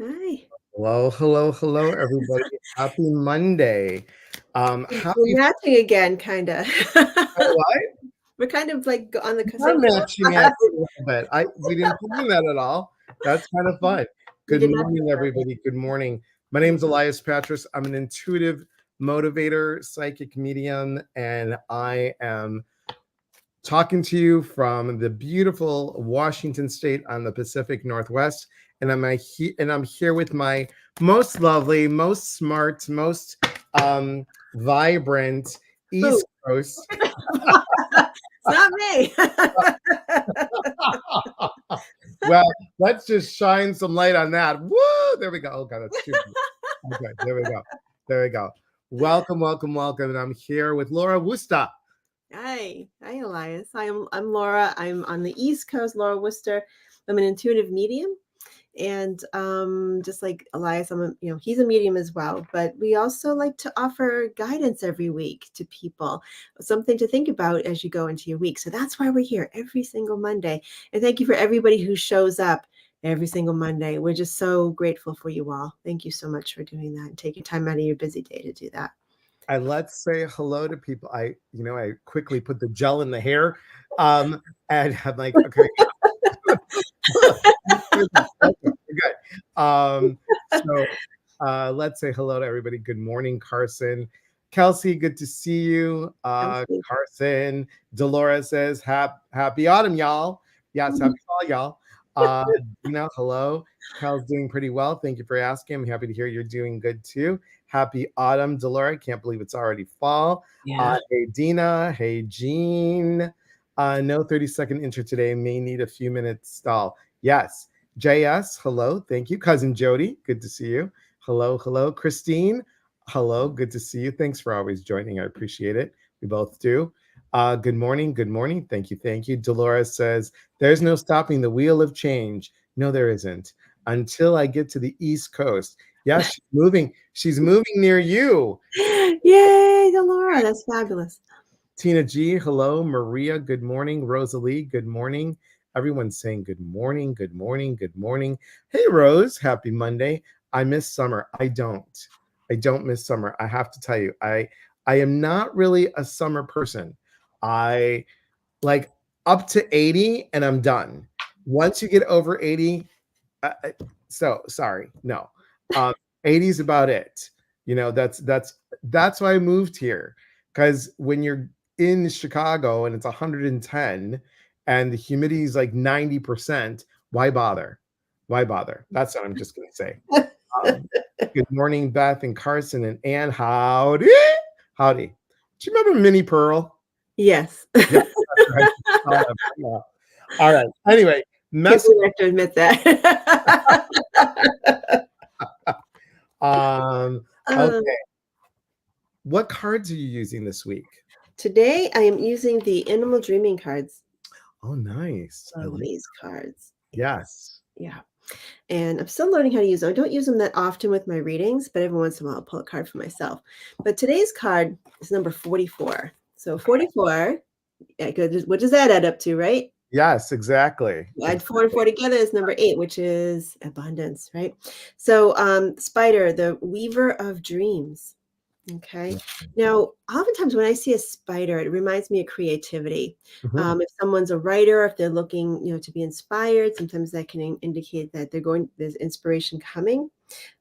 Hi. Hello, everybody. Happy Monday. We're Happy matching again, kind of. what? We're kind of like on the We're same matching it class. a little bit. We didn't plan that at all. That's kind of fun. We Good did not do morning, that. everybody. Good morning. My name is Elias Patras. I'm an intuitive motivator, psychic medium, and I am talking to you from the beautiful Washington State on the Pacific Northwest. And I'm here with my most lovely, most smart, most vibrant Who? East Coast. It's not me. Well, let's just shine some light on that. Woo! There we go. Oh God, that's too good. Okay, there we go. There we go. Welcome. And I'm here with Laura Wusta. Hi, Elias. I'm Laura. I'm on the East Coast, Laura Worcester. I'm an intuitive medium. And just like Elias, he's a medium as well. But we also like to offer guidance every week to people, something to think about as you go into your week. So that's why we're here every single Monday. And thank you for everybody who shows up every single Monday. We're just so grateful for you all. Thank you so much for doing that and taking time out of your busy day to do that. And let's say hello to people. I quickly put the gel in the hair. And I'm like, okay. Okay, good. Let's say hello to everybody. Good morning, Carson. Kelsey, good to see you. Carson. Dolores says, happy autumn, y'all. Yes, happy fall, y'all. Hello. Cal's doing pretty well. Thank you for asking. I'm happy to hear you're doing good too. Happy autumn, Dolores. Can't believe it's already fall. Yeah. Hey, Dina. Hey, Jean. No 30-second intro today. May need a few minutes stall. Yes. JS, hello. Thank you. Cousin Jody, good to see you. Hello. Christine, hello. Good to see you. Thanks for always joining. I appreciate it. We both do. Good morning. Thank you. Dolores says, there's no stopping the wheel of change. No, there isn't. Until I get to the East Coast. Yes, she's moving. She's moving near you. Yay, Laura. That's fabulous. Tina G, hello. Maria, good morning. Rosalie, good morning. Everyone's saying good morning. Hey, Rose, happy Monday. I miss summer. I don't miss summer. I have to tell you, I am not really a summer person. I like up to 80 and I'm done. Once you get over 80, so sorry, no. 80 is about it. That's why I moved here. Because when you're in Chicago and it's 110 and the humidity is like 90%, why bother? That's what I'm just gonna say. Um, Good morning, Beth and Carson and Ann. Howdy. Do you remember Minnie Pearl? Yes. Yeah, that's right. Yeah. All right. Anyway, Can't mess. believe I have to admit that. Okay. Um, What cards are you using this week? Today I am using the Animal Dreaming cards. Oh, nice. I Love like. these cards. Yes. Yeah. And I'm still learning how to use them. I don't use them that often with my readings, but every once in a while I'll pull a card for myself. But today's card is number 44. So 44, yeah, good. What does that add up to, right? Yes, exactly. Add 4 and 4 together is number 8, which is abundance, right? So Spider, the weaver of dreams. Okay. Now, oftentimes when I see a spider, it reminds me of creativity. Mhm. If someone's a writer, if they're looking, to be inspired, sometimes that can indicate that there's inspiration coming.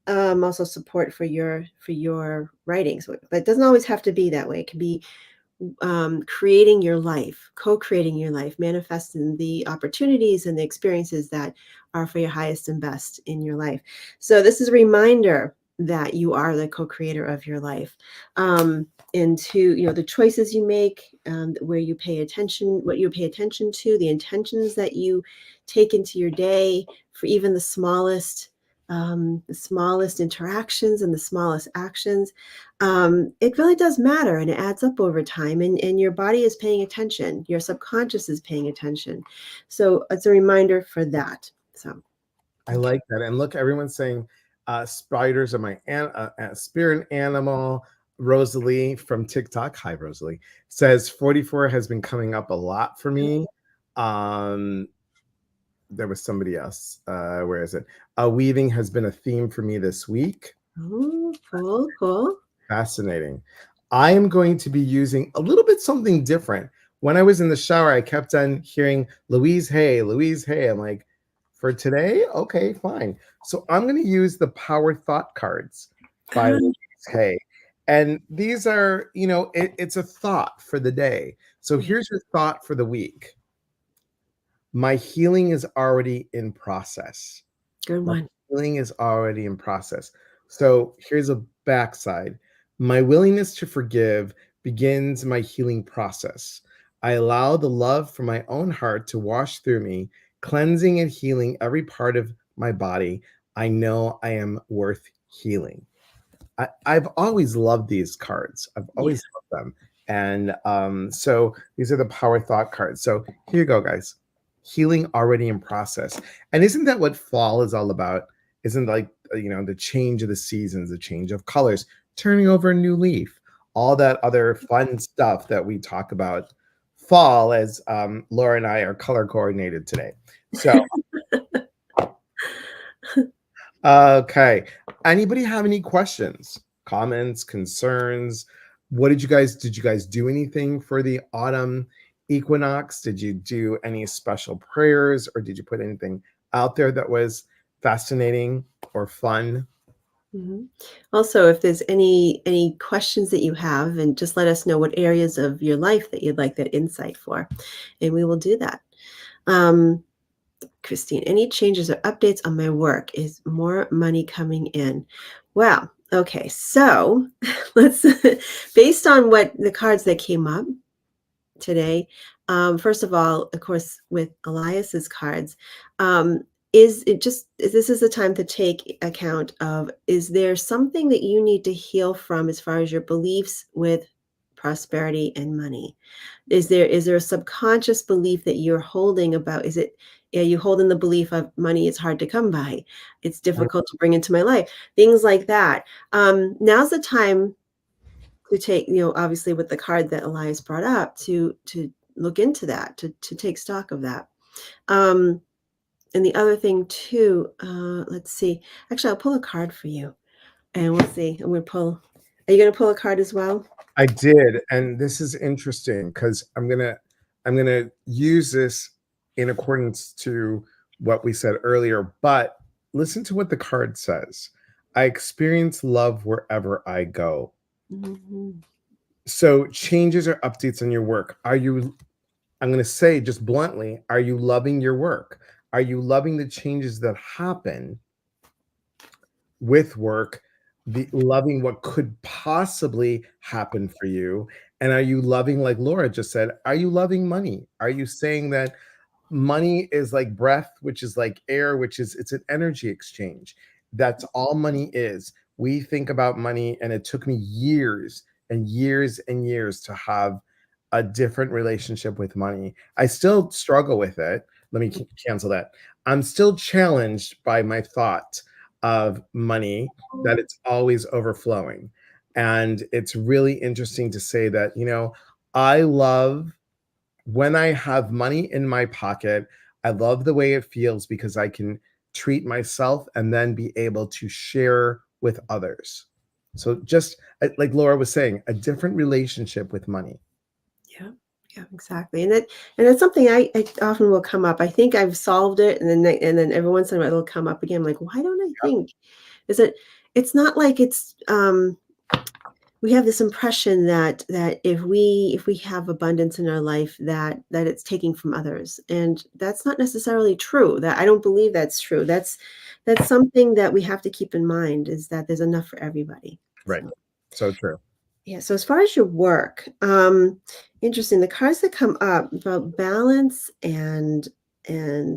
Also support for your writing. So, but it doesn't always have to be that way. It can be creating your life, co-creating your life, manifesting the opportunities and the experiences that are for your highest and best in your life. So this is a reminder that you are the co-creator of your life. Into the choices you make, where you pay attention, what you pay attention to, the intentions that you take into your day, for even the smallest interactions and the smallest actions. It really does matter, and it adds up over time, and your body is paying attention, your subconscious is paying attention. So it's a reminder for that. So I okay. like that. And look, everyone's saying spiders are my spirit animal. Rosalie from TikTok, hi Rosalie, says 44 has been coming up a lot for me. Um, there was somebody else. Where is it? Weaving has been a theme for me this week. Oh, cool, cool. Fascinating. I am going to be using a little bit something different. When I was in the shower, I kept on hearing Louise Hay, Louise Hay. I'm like, for today? Okay, fine. So I'm going to use the Power Thought cards by Ah, Louise Hay. And these are, it's a thought for the day. So yeah, here's your thought for the week. My healing is already in process. good My one. healing is already in process. So here's a backside. My willingness to forgive begins my healing process. I allow the love from my own heart to wash through me, cleansing and healing every part of my body. I know I am worth healing. I've always loved these cards. I've Yeah. always loved them. And so these are the Power Thought cards. So here you go, guys. Healing already in process. And isn't that what fall is all about? Isn't like, the change of the seasons, the change of colors, turning over a new leaf, all that other fun stuff that we talk about fall as Laura and I are color coordinated today. So, okay. Anybody have any questions, comments, concerns? What did you guys do anything for the autumn equinox? Did you do any special prayers or did you put anything out there that was fascinating or fun? Mhm. Also, if there's any questions that you have, and just let us know what areas of your life that you'd like that insight for, and we will do that. Um, Christine, any changes or updates on my work? Is more money coming in? Well, okay, so let's based on what the cards that came up today. First of all, of course, with Elias's cards, um, is it just this is the time to take account of, is there something that you need to heal from as far as your beliefs with prosperity and money? Is there a subconscious belief that you're holding about, is it, yeah, you holding the belief of money is hard to come by, it's difficult to bring into my life, things like that. Now's the time to take, obviously with the card that Elias brought up, to look into that, to take stock of that. Um, and the other thing too, let's see. Actually, I'll pull a card for you, and we'll see. I'm gonna pull. Are you gonna pull a card as well? I did, and this is interesting because I'm gonna use this in accordance to what we said earlier, but listen to what the card says. I experience love wherever I go. Mhm. So changes or updates on your work. I'm going to say just bluntly, are you loving your work? Are you loving the changes that happen with work, the loving what could possibly happen for you? And are you loving, like Laura just said, are you loving money? Are you saying that money is like breath, which is like air, which is it's an energy exchange? That's all money is. We think about money, and it took me years and years and years to have a different relationship with money. I still struggle with it. Let me cancel that. I'm still challenged by my thought of money, that it's always overflowing. And it's really interesting to say that, I love when I have money in my pocket. I love the way it feels because I can treat myself and then be able to share with others. So just like Laura was saying, a different relationship with money. Yeah, yeah, exactly. And it's something I often will come up. I think I've solved it, and then every once in a while it'll come up again. I'm like, why don't I think? Is it? It's not like it's. We have this impression that if we have abundance in our life, that it's taking from others, and that's not necessarily true. That I don't believe that's true. That's something that we have to keep in mind, is that there's enough for everybody. Right. So. So true. Yeah, so as far as your work, interesting. The cards that come up about balance and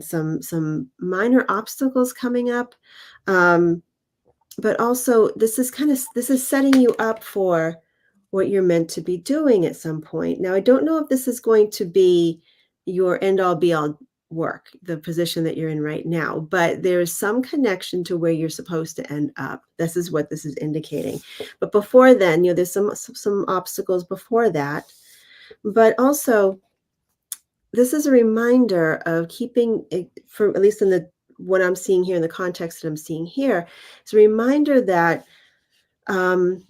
some minor obstacles coming up. Um, but also this is setting you up for what you're meant to be doing at some point. Now, I don't know if this is going to be your end all be all work, the position that you're in right now, but there's some connection to where you're supposed to end up. This is what this is indicating. But before then, there's some obstacles before that. But also this is a reminder of keeping it, for at least in the what I'm seeing here in the context that I'm seeing here, it's a reminder that um,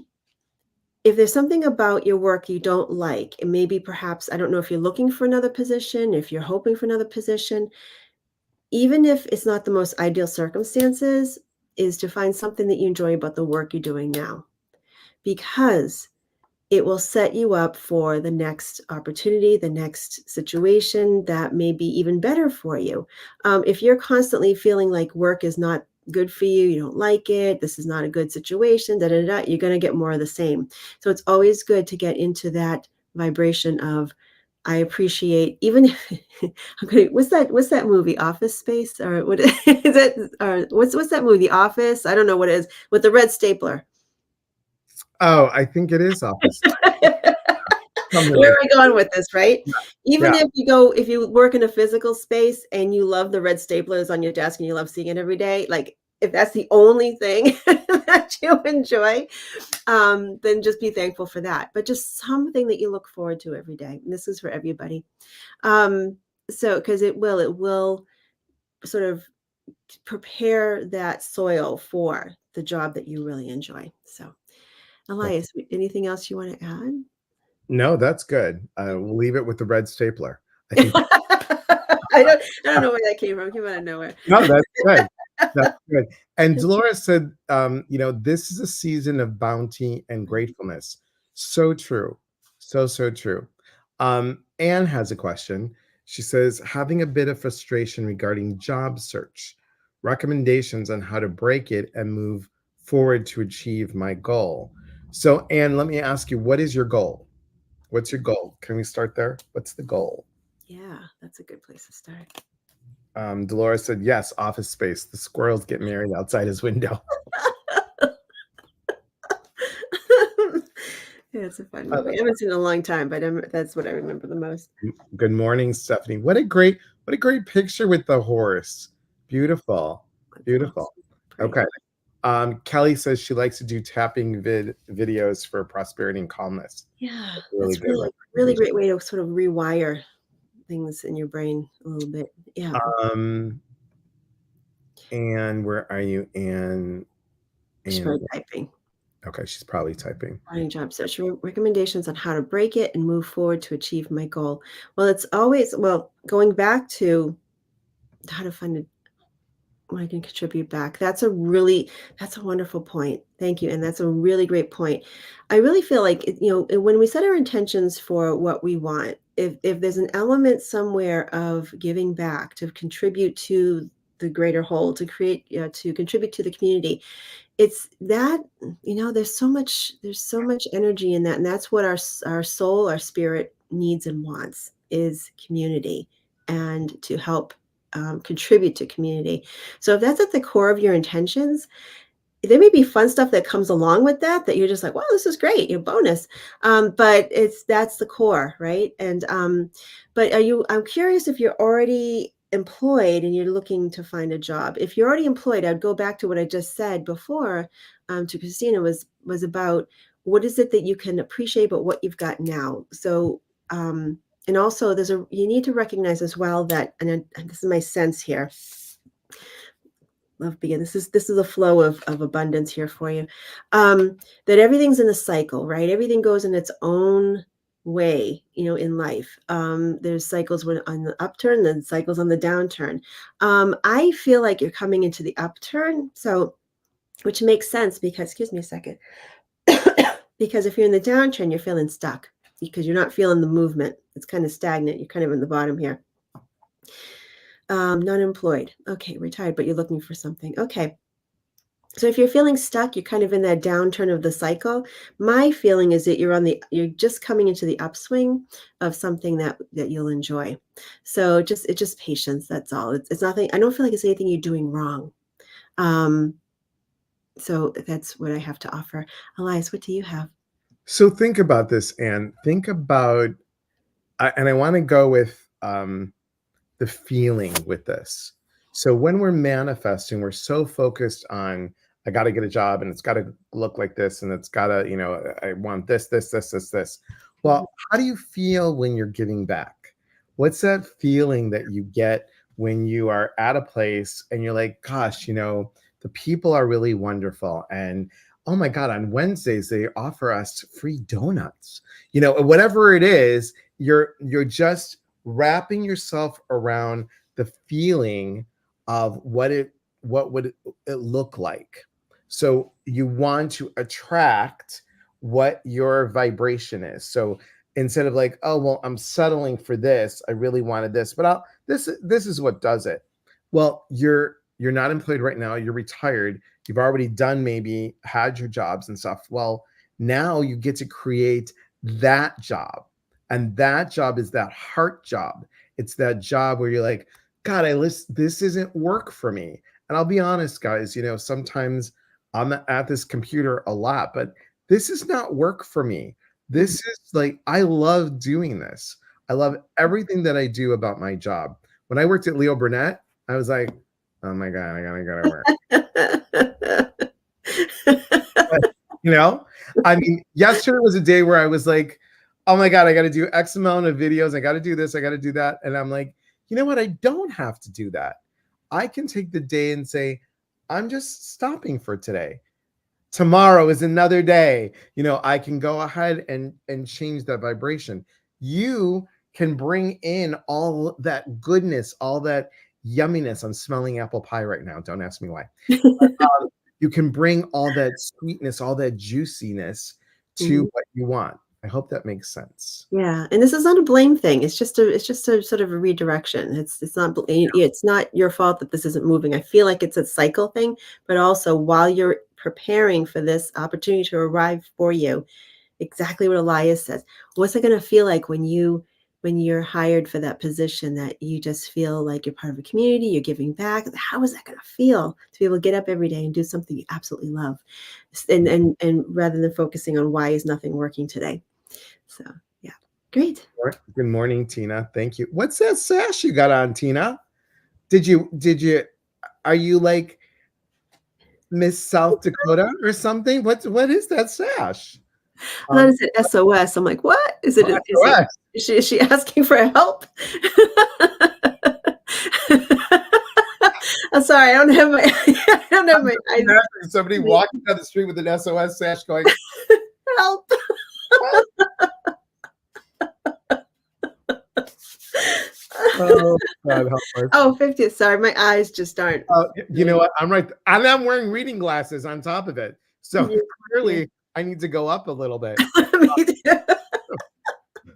if there's something about your work you don't like, and maybe perhaps I don't know if you're looking for another position, if you're hoping for another position, even if it's not the most ideal circumstances, is to find something that you enjoy about the work you're doing now, because it will set you up for the next opportunity, the next situation that may be even better for you. If you're constantly feeling like work is not good for you, you don't like it, this is not a good situation, da da da, you're going to get more of the same. So it's always good to get into that vibration of, I appreciate, even if okay, what's that movie, Office Space, or what is that, or what's that movie, Office? I don't know what it is, with the red stapler. Oh, I think it is Office. Something Where like are we going with this, right? yeah. Even if you work in a physical space and you love the red staplers on your desk and you love seeing it every day, like if that's the only thing that you enjoy, then just be thankful for that. But just something that you look forward to every day. And this is for everybody. Um, so because it will sort of prepare that soil for the job that you really enjoy. So, That's Elias, anything else you want to add? no, that's good. We'll leave it with the red stapler. I think I don't know where that came from. It came out of nowhere. no, that's good. That's good. And Dolores said, this is a season of bounty and gratefulness. So true. So, so true. Anne has a question. She says, having a bit of frustration regarding job search, recommendations on how to break it and move forward to achieve my goal. So, Anne, let me ask you, what is your goal? What's your goal? Can we start there? What's the goal? Yeah, that's a good place to start. Dolores said, yes, Office Space. The squirrels get married outside his window. Yeah, it's a fun Oh, movie. I haven't seen it in a long time, but that's what I remember the most. good morning, Stephanie. What a great picture with the horse. Beautiful. That's Beautiful. awesome. Pretty. Okay. Kelly says she likes to do tapping videos for prosperity and calmness. Yeah, Really that's good really recommendation. great way to sort of rewire things in your brain a little bit. Yeah. Um, and where are you? She's And probably typing. okay, she's probably typing. Finding job search recommendations on how to break it and move forward to achieve my goal. Well, it's always going back to how to find a what I can contribute back. That's a wonderful point. Thank you. And that's a really great point. I really feel like when we set our intentions for what we want, if there's an element somewhere of giving back to contribute to the greater whole, to contribute to the community, it's that, there's so much energy in that, and that's what our soul, our spirit needs and wants, is community, and to help contribute to community. So if that's at the core of your intentions, there may be fun stuff that comes along with that you're just like, wow, this is great, bonus. But that's the core, right? And but I'm curious, if you're already employed and you're looking to find a job. If you're already employed, I'd go back to what I just said before, to Christina, was about what is it that you can appreciate about what you've got now. So and also you need to recognize as well that, and this is my sense here, love begin. This is a flow of abundance here for you. That everything's in a cycle, right? Everything goes in its own way, in life. There's cycles on the upturn, then cycles on the downturn. I feel like you're coming into the upturn, so which makes sense because, excuse me a second, because if you're in the downturn, you're feeling stuck because you're not feeling the movement. It's kind of stagnant. You're kind of in the bottom here. Not employed. Okay, retired, but you're looking for something. Okay. So if you're feeling stuck, you're kind of in that downturn of the cycle. My feeling is that you're just coming into the upswing of something that you'll enjoy. So it's just patience. That's all. It's nothing. I don't feel like it's anything you're doing wrong. Um, so that's what I have to offer. Elias, what do you have? So think about this, Anne. Think about, and I want to go with the feeling with this. So when we're manifesting, we're so focused on, I got to get a job and it's got to look like this and it's got to, I want this, this, this, this, this. Mhm. Well, how do you feel when you're giving back? What's that feeling that you get when you are at a place and you're like, gosh, the people are really wonderful. And oh my God, on Wednesdays they offer us free donuts. Whatever it is, you're just wrapping yourself around the feeling of what would it look like. So you want to attract what your vibration is. So instead of like, oh well, I'm settling for this, I really wanted this, but this is what does it. Well, you're not employed right now, you're retired, you've already done, maybe had your jobs and stuff. Well, now you get to create that job, and that job is that heart job. It's that job where you're like, God, this isn't work for me. And I'll be honest, guys, sometimes I'm at this computer a lot, but this is not work for me. This Mhm. is like, I love doing this. I love everything that I do about my job. When I worked at Leo Burnett, I was like, oh my God, I gotta go to work. But, you know, I mean, yesterday was a day where I was like, oh my God, I gotta do X amount of videos. I gotta do this, I gotta do that. And I'm like, you know what? I don't have to do that. I can take the day and say, I'm just stopping for today. Tomorrow is another day. I can go ahead and change that vibration. You can bring in all that goodness, all that yumminess. I'm smelling apple pie right now, don't ask me why. You can bring all that sweetness, all that juiciness to Mhm. what you want. I hope that makes sense. Yeah, and this is not a blame thing. It's just a sort of a redirection. It's not your fault that this isn't moving. I feel like it's a cycle thing, but also while you're preparing for this opportunity to arrive for you, exactly what Elias says. What's it going to feel like when you're hired for that position that you just feel like you're part of a community, you're giving back? How is that going to feel to be able to get up every day and do something you absolutely love, and rather than focusing on why is nothing working today? So, yeah. Great. Good morning, Tina. Thank you. What's that sash you got on, Tina? Did you are you like Miss South Dakota or something? What is that sash? I thought Um, it said SOS. I'm like, "What? Is it oh, is it SOS. is she asking for help?" I'm sorry, I don't have my I don't have I'm my just eyes. imagining somebody walking down the street with an SOS sash going, Help. oh, God help us. Oh, 50th. Sorry, my eyes just aren't You know really. what? I'm right. And I'm wearing reading glasses on top of it. So Yeah, yeah. clearly I need to go up a little bit. Me too.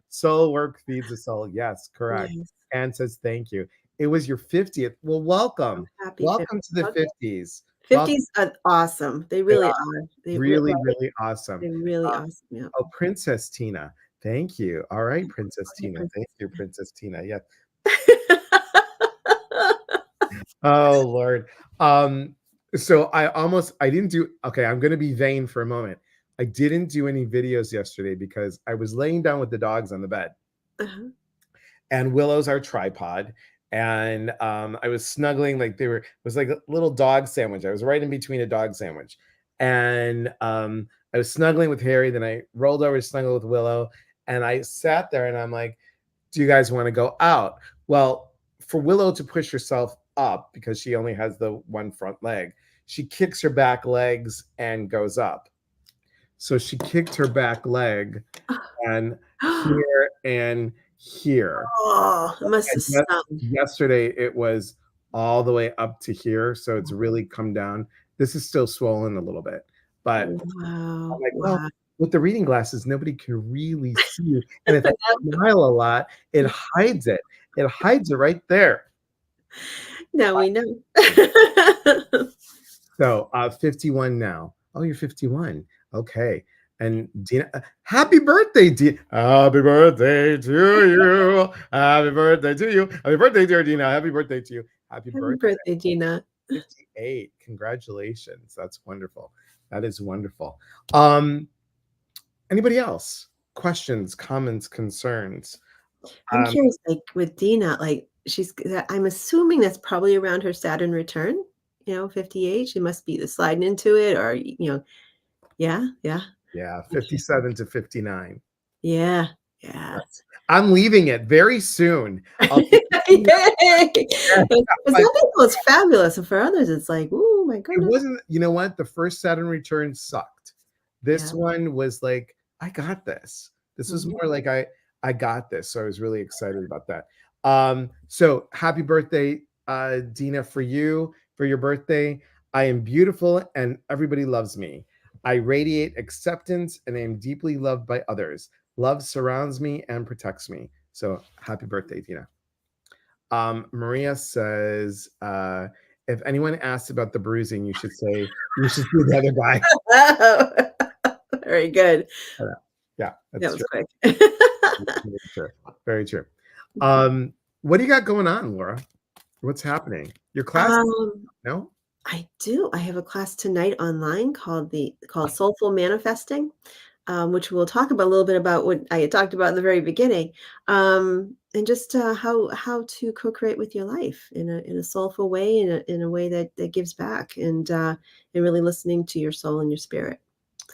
Soul work feeds the soul. Yes, correct. Yes. Anne says thank you. It was your 50th. Well, Oh, welcome. happy 50th. Welcome to the Okay. 50s. Welcome. 50s are awesome. They They really are are. really, Right? really awesome. They're really Uh, awesome, yeah. oh, Princess Tina. Thank you. All right, Princess Hi, Tina. Thank Princess you, Anna. Princess Tina. Yeah. Oh Lord. Um, so I didn't do, okay, I'm gonna be vain for a moment. I didn't do any videos yesterday because I was laying down with the dogs on the bed, Uh-huh. and Willow's our tripod. And I was snuggling, like it was like a little dog sandwich. I was right in between a dog sandwich. And I was snuggling with Harry, then I rolled over to snuggle with Willow, and I sat there and I'm like, do you guys want to go out? Well, for Willow to push herself up because she only has the one front leg, she kicks her back legs and goes up. So she kicked her back leg and here and here. Oh, it must have And stung. yesterday it was all the way up to here, so it's really come down. This is still swollen a little bit, but I'm Wow, like, well, wow. with the reading glasses, nobody can really see. And if I smile a lot, it hides it. It hides it right there. Now we know. So 51 now. Oh, you're 51. Okay. And Dina, happy birthday, Dina. Happy birthday to you. Happy birthday to you. Happy birthday, dear Dina. Happy birthday to you. Happy Happy birthday. birthday, Gina. 58. Congratulations. That's wonderful. That is wonderful. Um, Anybody else? Questions, comments, concerns? I'm Um, curious, like with Dina, like I'm assuming that's probably around her Saturn return, 58. She must be sliding into it yeah, yeah. yeah, Okay. 57 to 59. Yeah. Yes. I'm leaving it very soon. I'll be Yay! For like, some people, it's fabulous, and for others, it's like, "Ooh, my it goodness." wasn't, you know what? The first Saturn return sucked. This Yeah. one was like, I got this. This was Mhm. more like I got this. So I was really excited about that. So happy birthday, Dina, for you, for your birthday. I am beautiful and everybody loves me. I radiate acceptance and I am deeply loved by others. Love surrounds me and protects me. So happy birthday, Dina. Maria says, if anyone asks about the bruising, you should see the other guy. Oh, very good. Yeah, yeah, That that's was true. quick. Very true. Very true. Mhm. What do you got going on, Laura? What's happening? Your class? Um, No? I do. I have a class tonight online called Soulful Manifesting, which we'll talk about a little bit about what I had talked about in the very beginning, and just how to co-create with your life in a soulful way, in a way that gives back, and really listening to your soul and your spirit.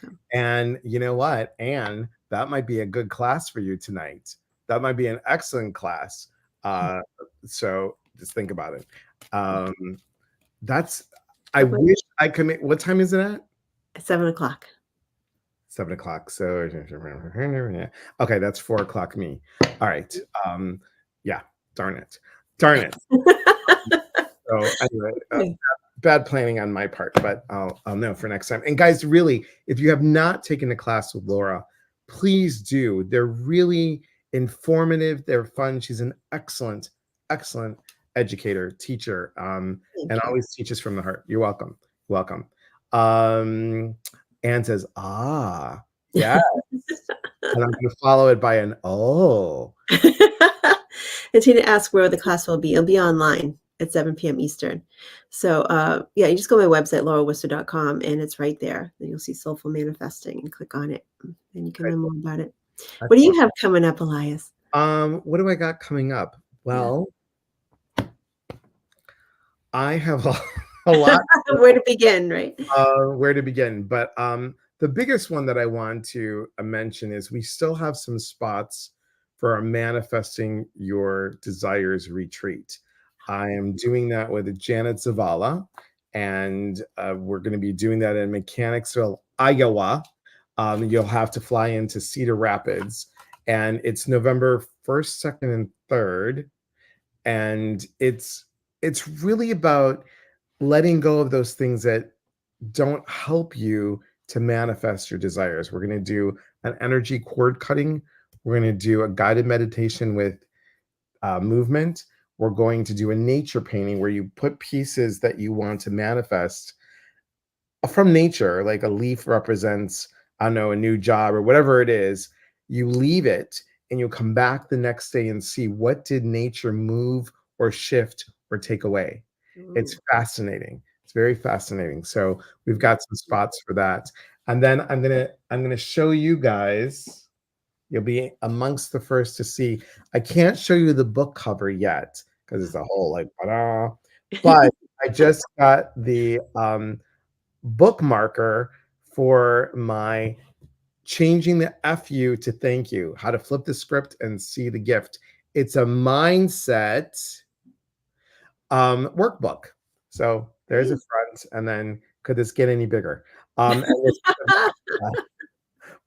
So, And you know what? And that might be a good class for you tonight. That might be an excellent class. Uh, so just think about it. Um, that's, I can't wait. wish I could make, what time is it at? At 7 o'clock. 7 o'clock. So okay, that's 4 o'clock me. All right. Um, yeah, darn it. Darn it. So anyway, bad planning on my part, but I'll know for next time. And guys, really, if you have not taken a class with Laura, please do. They're really informative. They're fun. She's an excellent, excellent educator, teacher, Thank and you. always teaches from the heart. You're welcome. Welcome. Anne says, ah, yeah. And I'm going to follow it by an oh. And Tina asked where the class will be. It'll be online at 7 p.m. Eastern. So, yeah, you just go to my website, lauraworcester.com, and it's right there. Then you'll see Soulful Manifesting and click on it, and you can learn more about it. What do you Excellent. have coming up, Elias? What do I got coming up? Yeah. Well, I have a lot Where to begin, right? where to begin, but the biggest one that I want to mention is we still have some spots for our manifesting your desires retreat. I am doing that with Janet Zavala, and we're going to be doing that in Mechanicsville, Iowa. You'll have to fly into Cedar Rapids, and it's November 1st, 2nd, and 3rd, and it's really about letting go of those things that don't help you to manifest your desires. We're going to do an energy cord cutting. We're going to do a guided meditation with movement. We're going to do a nature painting where you put pieces that you want to manifest from nature, like a leaf represents, I don't know, a new job or whatever it is. You leave it and you'll come back the next day and see what did nature move or shift or take away. It's Ooh. fascinating. It's very fascinating. So we've got some spots for that. And then I'm gonna show you guys. You'll be amongst the first to see. I can't show you the book cover yet because it's a whole like, ta-da. But I just got the bookmarker for my changing the FU to thank you, how to flip the script and see the gift. It's a mindset workbook. So there's a Nice. front, and then could this get any bigger? And this,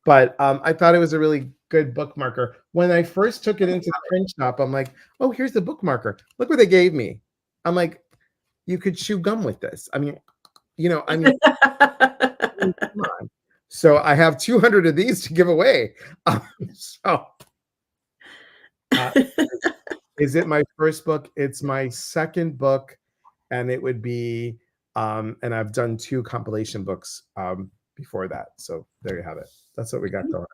but I thought it was a really good bookmarker. When I first took it into the print shop, I'm like, oh, here's the bookmarker. Look what they gave me. I'm like, you could chew gum with this. I mean, come on. So I have 200 of these to give away. So uh, is it my first book? It's my second book, and it would be, and I've done 2 compilation books before that. So there you have it. That's what we got going.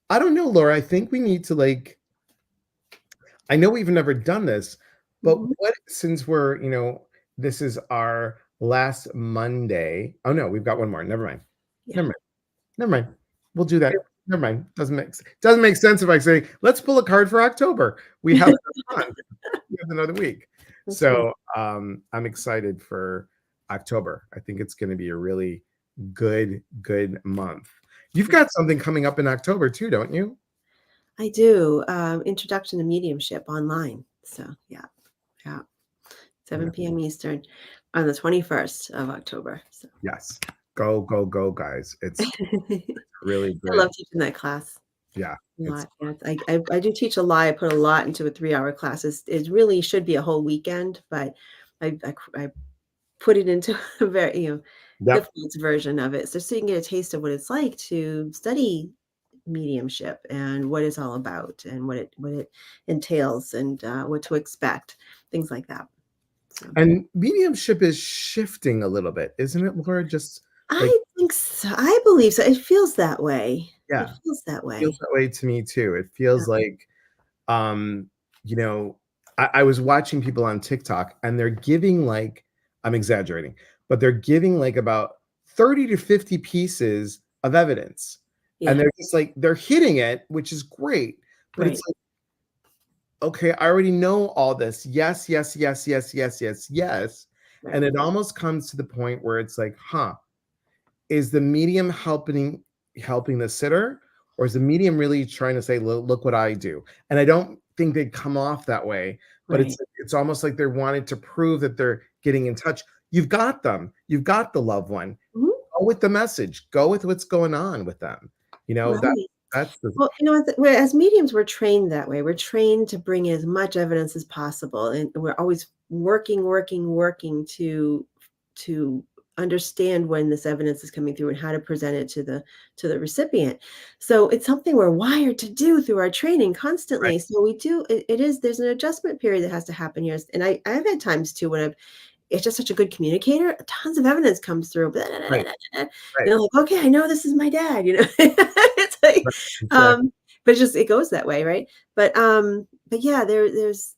I don't know, Laura. I think we need to like. I know we've never done this, but Mhm. what since we're this is our last Monday. Oh no, we've got one more. Never mind. Yeah. Never mind. Never mind. We'll do that. Never mind. Doesn't make sense if I say let's pull a card for October. We have another month. We have another week. That's right. So I'm excited for October. I think it's going to be a really good month. You've got something coming up in October too, don't you? I do, Introduction to Mediumship online. So, yeah, yeah, Yeah. 7 PM Eastern on the 21st of October, so Yes. Go, go, go, guys. It's I really love good. teaching that class Yeah. a It's lot, yeah, I do teach a lot, I put a lot into a 3-hour class, it really should be a whole weekend, but I put it into a very, yep. cliff version of it, so you can get a taste of what it's like to study mediumship and what it's all about and what it entails and, what to expect, things like that. So, And mediumship is shifting a little bit, isn't it, Laura? Just like, I think so, I believe so, it feels that way. It yeah, feels that feels way. that way to me too. It Yeah, feels like, um, you know, I was watching people on TikTok and they're giving like, I'm exaggerating, but they're giving like about 30 to 50 pieces of evidence. And yeah, they're just like, they're hitting it, which is great. But it's right, like, okay, I already know all this. Yes, yes, yes, yes, yes, yes, yes. And right. it almost comes to the point where it's like, huh, is the medium helping the sitter, or is the medium really trying to say, look what I do? And I don't think they come off that way, but Right. it's almost like they're wanting to prove that they're getting in touch. You've got them, you've got the loved one. Mhm. Go with the message, go with what's going on with them. That Right. that's the Well, we're as mediums, we're trained that way. We're trained to bring as much evidence as possible, and we're always working, working, working to understand when this evidence is coming through and how to present it to the recipient. So it's something we're wired to do through our training right, constantly. So we do it is there's an adjustment period that has to happen here. And I've had times too when I've it's just such a good communicator, tons of evidence comes through, right, and right, I'm like, "Okay, I know this is my dad," you know? It's like, right, exactly. but it goes that way, right? But yeah, there's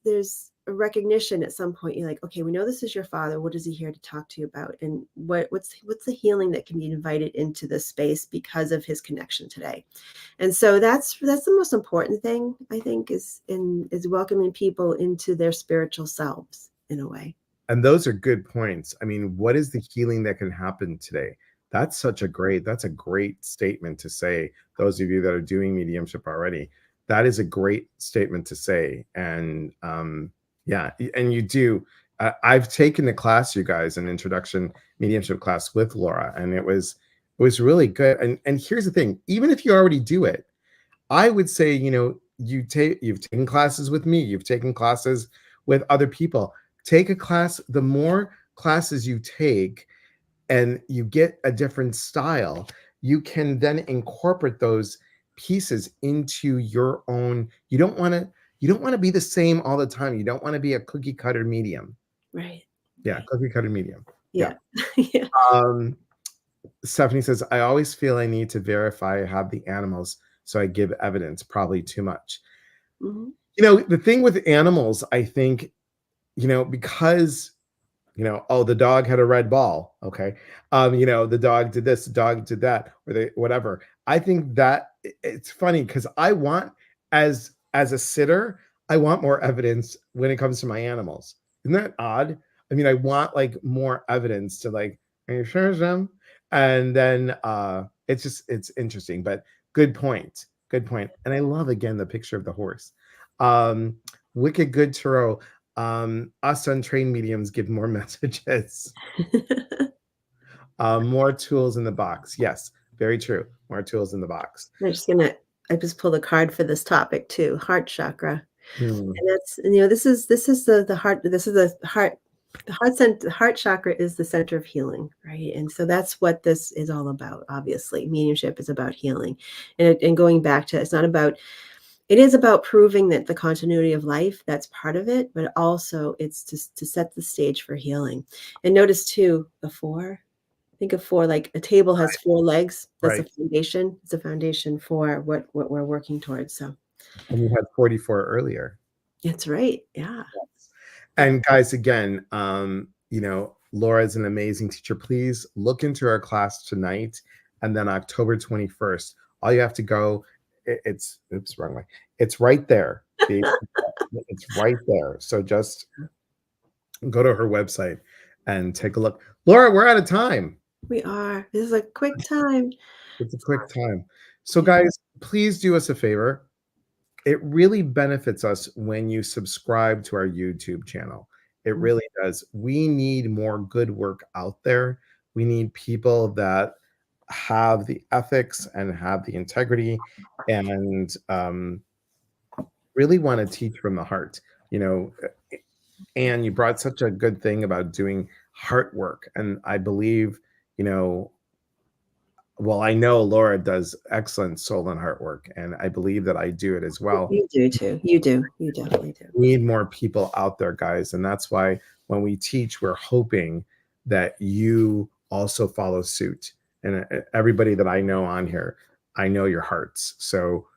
a recognition at some point, you're like, "Okay, we know this is your father, what is he here to talk to you about? And what's the healing that can be invited into this space because of his connection today?" And so that's the most important thing, I think, is welcoming people into their spiritual selves in a way. And those are good points. I mean, what is the healing that can happen today? That's a great statement to say. Those of you that are doing mediumship already, that is a great statement to say. And yeah, and you do. I've taken the class, you guys, an introduction mediumship class with Laura, and it was really good. And here's the thing: even if you already do it, I would say, you've taken classes with me, you've taken classes with other people. Take a class, the more classes you take and you get a different style, you can then incorporate those pieces into your own. You don't want to be the same all the time. You don't want to be a cookie cutter medium. Right. Yeah, Right. cookie cutter medium. Yeah. Yeah. Yeah. Um, Stephanie says, I always feel I need to verify I have the animals, so I give evidence, probably too much. Mhm. The thing with animals, I think, because oh, the dog had a red ball. Okay. The dog did this, the dog did that, or they whatever. I think that it's funny because as a sitter, I want more evidence when it comes to my animals. Isn't that odd? I mean, I want like more evidence to like, are you sure, Jim? And then it's interesting, but good point. Good point. And I love again the picture of the horse. Um, Wicked Good Tarot. Us untrained mediums give more messages. More tools in the box. Yes, very true. More tools in the box. I'm just gonna I just pulled a card for this topic too, heart chakra. Hmm. And this is the heart this is the heart chakra is the center of healing, right? And so that's what this is all about, obviously. Mediumship is about healing. And going back to it's not about it is about proving that the continuity of life, that's part of it, but also it's just to set the stage for healing. And notice too, the 4, think of 4 like a table has 4 legs. That's a Right. foundation. It's a foundation for what we're working towards. So And you had 44 earlier. that's right. Yeah. Yeah. And guys, again, Laura is an amazing teacher. Please look into our class tonight and then October 21st. All you have to go, it's oops, wrong way. It's right there. It's right there. So just go to her website and take a look. Laura, we're out of time. We are. This is a quick time. It's a quick time. So, Yeah. guys, please do us a favor. it really benefits us when you subscribe to our YouTube channel. It Mm, really does. We need more good work out there. We need people that have the ethics and have the integrity and really want to teach from the heart. You know, and you brought such a good thing about doing heart work. And I believe, you know, well, I know Laura does excellent soul and heart work, and I believe that I do it as well. you do too. You do. You definitely do. We need more people out there, guys. And that's why when we teach, we're hoping that you also follow suit. And everybody that I know on here, I know your hearts. So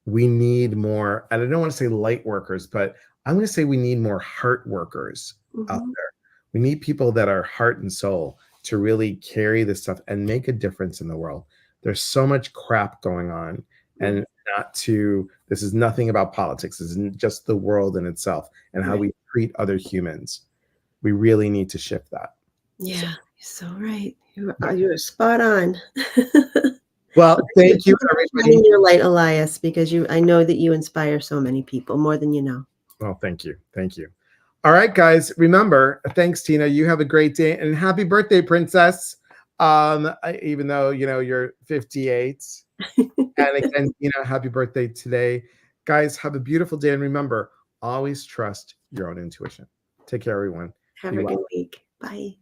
we need more, and I don't want to say light workers, but I'm going to say we need more heart workers out Hmm. there. We need people that are heart and soul to really carry this stuff and make a difference in the world. There's so much crap going on, and not to, this is nothing about politics. This is just the world in itself and how Right. we treat other humans. We really need to shift that. So, Yeah, you're so right. You're spot on. well, Keep thank you, everybody. shining your light, Elias, because I know that you inspire so many people more than you know. Well, thank you. Thank you. All right, guys. Remember, thanks, Tina. You have a great day and happy birthday, princess. Even though you're 58. And again, happy birthday today. Guys, have a beautiful day. And remember, always trust your own intuition. Take care, everyone. Have Be a well. good week. Bye.